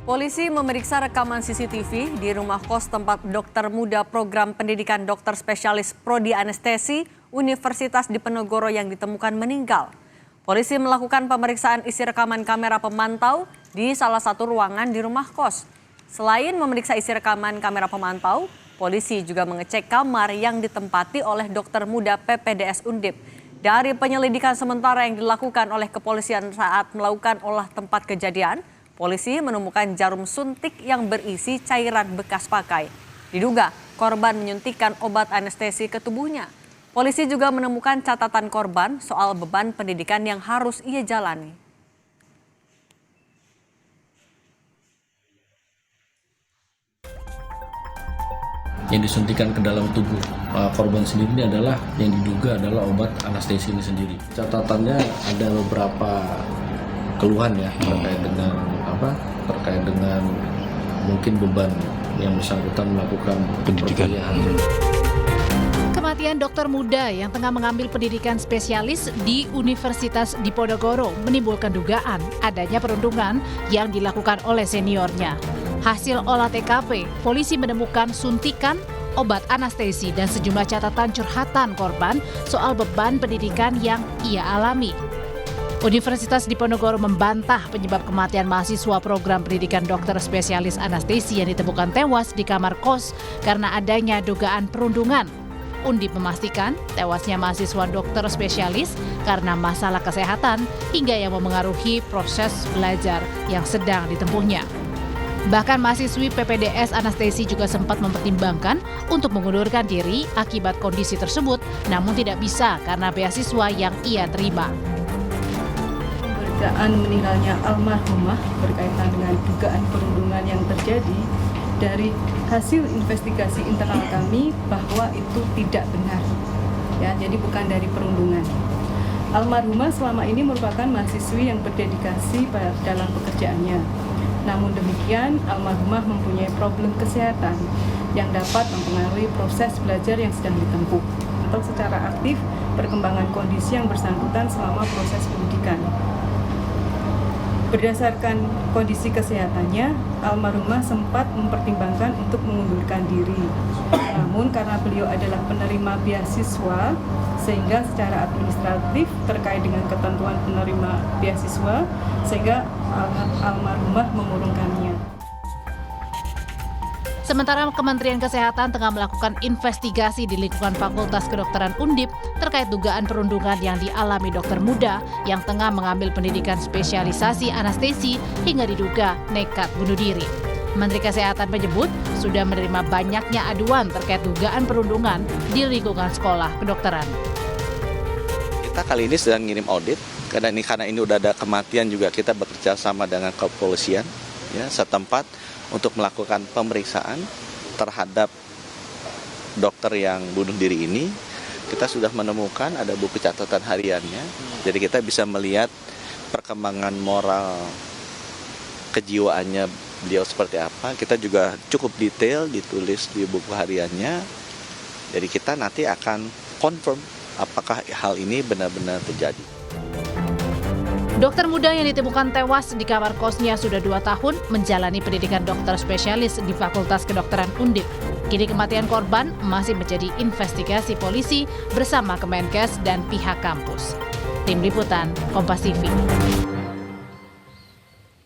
Polisi memeriksa rekaman CCTV di rumah kos tempat dokter muda program pendidikan dokter spesialis prodi anestesi Universitas Diponegoro yang ditemukan meninggal. Polisi melakukan pemeriksaan isi rekaman kamera pemantau di salah satu ruangan di rumah kos. Selain memeriksa isi rekaman kamera pemantau, polisi juga mengecek kamar yang ditempati oleh dokter muda PPDS Undip. Dari penyelidikan sementara yang dilakukan oleh kepolisian saat melakukan olah tempat kejadian, polisi menemukan jarum suntik yang berisi cairan bekas pakai. Diduga korban menyuntikkan obat anestesi ke tubuhnya. Polisi juga menemukan catatan korban soal beban pendidikan yang harus ia jalani. Yang disuntikan ke dalam tubuh korban sendiri adalah yang diduga adalah obat anestesi ini sendiri. Catatannya ada beberapa keluhan ya terkait dengan mungkin beban yang bersangkutan melakukan pendidikan. Kematian dokter muda yang tengah mengambil pendidikan spesialis di Universitas Diponegoro menimbulkan dugaan adanya perundungan yang dilakukan oleh seniornya. Hasil olah TKP, polisi menemukan suntikan, obat anestesi, dan sejumlah catatan curhatan korban soal beban pendidikan yang ia alami. Universitas Diponegoro membantah penyebab kematian mahasiswa program pendidikan dokter spesialis anestesi yang ditemukan tewas di kamar kos karena adanya dugaan perundungan. Undip memastikan tewasnya mahasiswa dokter spesialis karena masalah kesehatan hingga yang memengaruhi proses belajar yang sedang ditempuhnya. Bahkan mahasiswi PPDS anestesi juga sempat mempertimbangkan untuk mengundurkan diri akibat kondisi tersebut, namun tidak bisa karena beasiswa yang ia terima. Pemberitaan meninggalnya almarhumah berkaitan dengan dugaan perundungan yang terjadi dari hasil investigasi internal kami bahwa itu tidak benar. Ya, jadi bukan dari perundungan. Almarhumah selama ini merupakan mahasiswi yang berdedikasi dalam pekerjaannya. Namun demikian, almarhumah mempunyai problem kesehatan yang dapat mempengaruhi proses belajar yang sedang ditempuh atau secara aktif perkembangan kondisi yang bersangkutan selama proses pendidikan. Berdasarkan kondisi kesehatannya, almarhumah sempat mempertimbangkan untuk mengundurkan diri. Namun karena beliau adalah penerima beasiswa, sehingga secara administratif terkait dengan ketentuan penerima beasiswa, sehingga almarhumah mengurungkannya. Sementara Kementerian Kesehatan tengah melakukan investigasi di lingkungan Fakultas Kedokteran Undip terkait dugaan perundungan yang dialami dokter muda yang tengah mengambil pendidikan spesialisasi anestesi hingga diduga nekat bunuh diri. Menteri Kesehatan menyebut sudah menerima banyaknya aduan terkait dugaan perundungan di lingkungan sekolah kedokteran. Kita kali ini sedang ngirim audit, karena ini udah ada kematian juga kita bekerja sama dengan kepolisian ya setempat untuk melakukan pemeriksaan terhadap dokter yang bunuh diri ini. Kita sudah menemukan ada buku catatan hariannya, jadi kita bisa melihat perkembangan moral kejiwaannya beliau seperti apa. Kita juga cukup detail ditulis di buku hariannya, jadi kita nanti akan confirm apakah hal ini benar-benar terjadi. Dokter muda yang ditemukan tewas di kamar kosnya sudah 2 tahun menjalani pendidikan dokter spesialis di Fakultas Kedokteran Undip. Kini kematian korban masih menjadi investigasi polisi bersama Kemenkes dan pihak kampus. Tim Liputan, Kompas TV.